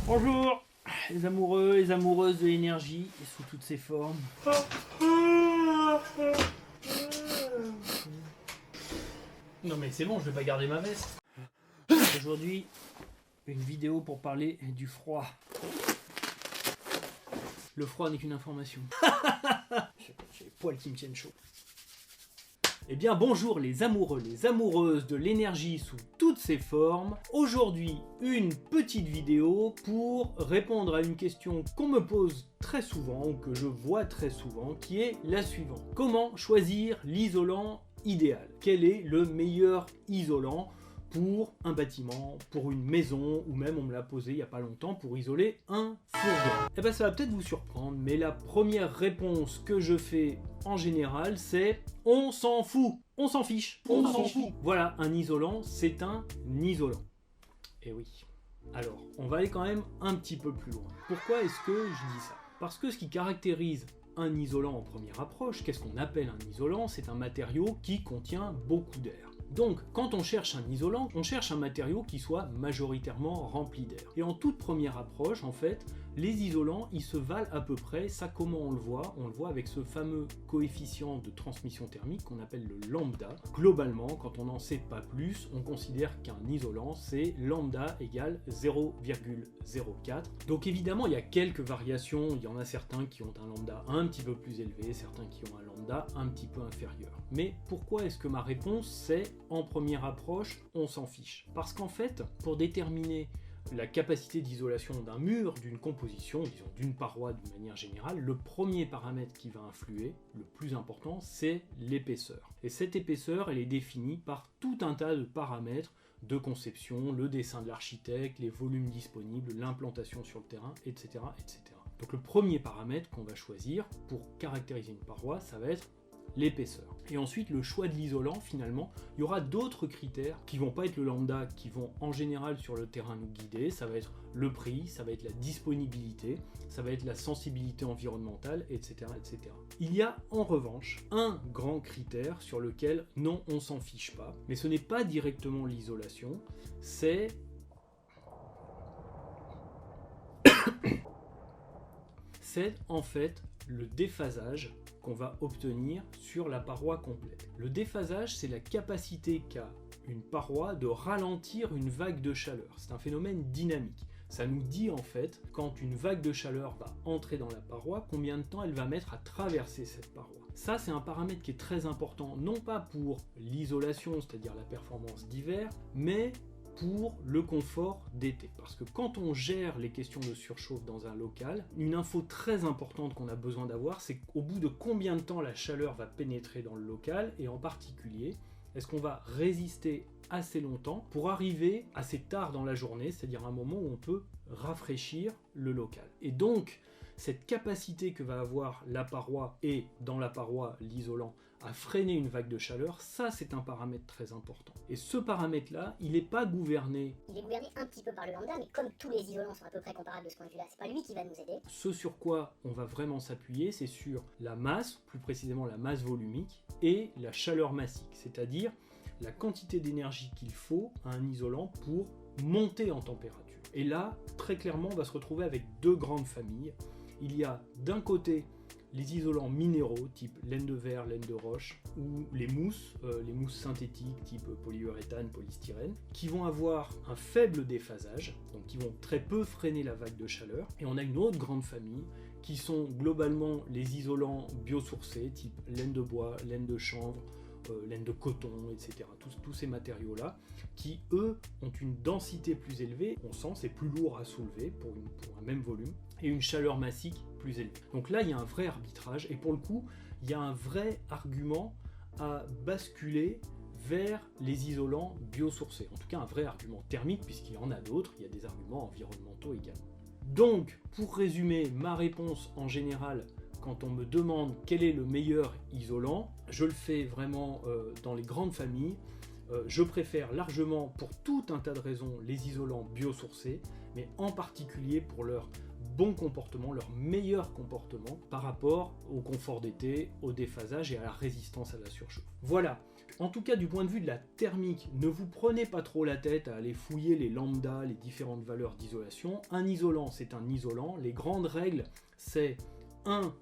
Bonjour les amoureux, les amoureuses de l'énergie et sous toutes ses formes. Non mais c'est bon, je vais pas garder ma veste. Aujourd'hui, une vidéo pour parler du froid. Le froid n'est qu'une information. J'ai les poils qui me tiennent chaud. Eh bien bonjour les amoureux, les amoureuses de l'énergie sous toutes ses formes. Aujourd'hui, une petite vidéo pour répondre à une question qu'on me pose très souvent, ou que je vois très souvent, qui est la suivante. Comment choisir l'isolant idéal? Quel est le meilleur isolant pour un bâtiment, pour une maison, ou même on me l'a posé il n'y a pas longtemps pour isoler un fourgon? Eh bien ça va peut-être vous surprendre, mais la première réponse que je fais en général c'est on s'en fout, on s'en fiche, on s'en fout. Voilà, un isolant c'est un isolant. Et oui. Alors, on va aller quand même un petit peu plus loin. Pourquoi est-ce que je dis ça? Parce que ce qui caractérise un isolant en première approche, qu'est-ce qu'on appelle un isolant? C'est un matériau qui contient beaucoup d'air. Donc, quand on cherche un isolant, on cherche un matériau qui soit majoritairement rempli d'air. Et en toute première approche, en fait, les isolants, ils se valent à peu près. Ça, comment on le voit? On le voit avec ce fameux coefficient de transmission thermique qu'on appelle le lambda. Globalement, quand on n'en sait pas plus, on considère qu'un isolant, c'est lambda égale 0,04. Donc évidemment, il y a quelques variations. Il y en a certains qui ont un lambda un petit peu plus élevé, certains qui ont un lambda un petit peu inférieur. Mais pourquoi est-ce que ma réponse c'est en première approche, on s'en fiche? Parce qu'en fait, pour déterminer la capacité d'isolation d'un mur, d'une composition, disons d'une paroi d'une manière générale, le premier paramètre qui va influer, le plus important, c'est l'épaisseur. Et cette épaisseur, elle est définie par tout un tas de paramètres de conception, le dessin de l'architecte, les volumes disponibles, l'implantation sur le terrain, etc., etc. Donc le premier paramètre qu'on va choisir pour caractériser une paroi, ça va être l'épaisseur. Et ensuite, le choix de l'isolant, finalement, il y aura d'autres critères qui vont pas être le lambda, qui vont en général sur le terrain nous guider. Ça va être le prix, ça va être la disponibilité, ça va être la sensibilité environnementale, etc., etc. Il y a en revanche un grand critère sur lequel, non, on s'en fiche pas, mais ce n'est pas directement l'isolation, c'est en fait le déphasage qu'on va obtenir sur la paroi complète. Le déphasage, c'est la capacité qu'a une paroi de ralentir une vague de chaleur. C'est un phénomène dynamique. Ça nous dit en fait, quand une vague de chaleur va entrer dans la paroi, combien de temps elle va mettre à traverser cette paroi. Ça, c'est un paramètre qui est très important, non pas pour l'isolation, c'est-à-dire la performance d'hiver, mais pour le confort d'été. Parce que quand on gère les questions de surchauffe dans un local, une info très importante qu'on a besoin d'avoir, c'est au bout de combien de temps la chaleur va pénétrer dans le local, et en particulier, est-ce qu'on va résister assez longtemps pour arriver assez tard dans la journée, c'est-à-dire un moment où on peut rafraîchir le local. Et donc, cette capacité que va avoir la paroi et dans la paroi l'isolant à freiner une vague de chaleur, ça c'est un paramètre très important. Et ce paramètre-là, il n'est pas gouverné. Il est gouverné un petit peu par le lambda, mais comme tous les isolants sont à peu près comparables de ce point de vue-là, c'est pas lui qui va nous aider. Ce sur quoi on va vraiment s'appuyer, c'est sur la masse, plus précisément la masse volumique, et la chaleur massique, c'est-à-dire la quantité d'énergie qu'il faut à un isolant pour monter en température. Et là, très clairement, on va se retrouver avec deux grandes familles. Il y a d'un côté les isolants minéraux type laine de verre, laine de roche, ou les mousses synthétiques type polyuréthane, polystyrène, qui vont avoir un faible déphasage, donc qui vont très peu freiner la vague de chaleur. Et on a une autre grande famille qui sont globalement les isolants biosourcés type laine de bois, laine de chanvre, laine de coton, etc. Tous ces matériaux-là, qui eux ont une densité plus élevée, on sent c'est plus lourd à soulever pour un même volume, et une chaleur massique plus élevée. Donc là, il y a un vrai arbitrage, et pour le coup, il y a un vrai argument à basculer vers les isolants biosourcés. En tout cas, un vrai argument thermique, puisqu'il y en a d'autres, il y a des arguments environnementaux également. Donc, pour résumer ma réponse en général, quand on me demande quel est le meilleur isolant, je le fais vraiment dans les grandes familles. Je préfère largement, pour tout un tas de raisons, les isolants biosourcés, mais en particulier pour leur bon comportement, leur meilleur comportement par rapport au confort d'été, au déphasage et à la résistance à la surchauffe. Voilà, En tout cas, du point de vue de la thermique, ne vous prenez pas trop la tête à aller fouiller les lambda, les différentes valeurs d'isolation. Un isolant, c'est un isolant. Les grandes règles, c'est 1.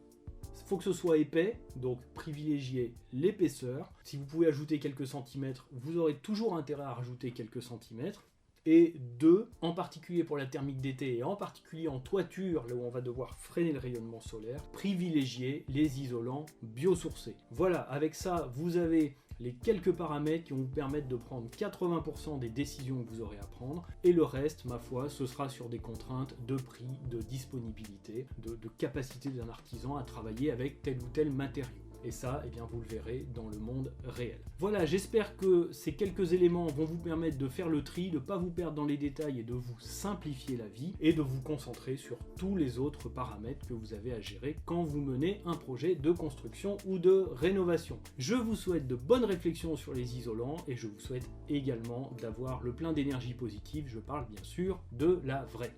Il faut que ce soit épais, donc privilégiez l'épaisseur. Si vous pouvez ajouter quelques centimètres, vous aurez toujours intérêt à rajouter quelques centimètres. Et 2, en particulier pour la thermique d'été et en particulier en toiture, là où on va devoir freiner le rayonnement solaire, privilégiez les isolants biosourcés. Voilà, avec ça, vous avez les quelques paramètres qui vont vous permettre de prendre 80% des décisions que vous aurez à prendre, et le reste, ma foi, ce sera sur des contraintes de prix, de disponibilité, de capacité d'un artisan à travailler avec tel ou tel matériau. Et ça, eh bien, vous le verrez dans le monde réel. Voilà, j'espère que ces quelques éléments vont vous permettre de faire le tri, de ne pas vous perdre dans les détails et de vous simplifier la vie et de vous concentrer sur tous les autres paramètres que vous avez à gérer quand vous menez un projet de construction ou de rénovation. Je vous souhaite de bonnes réflexions sur les isolants et je vous souhaite également d'avoir le plein d'énergie positive. Je parle bien sûr de la vraie.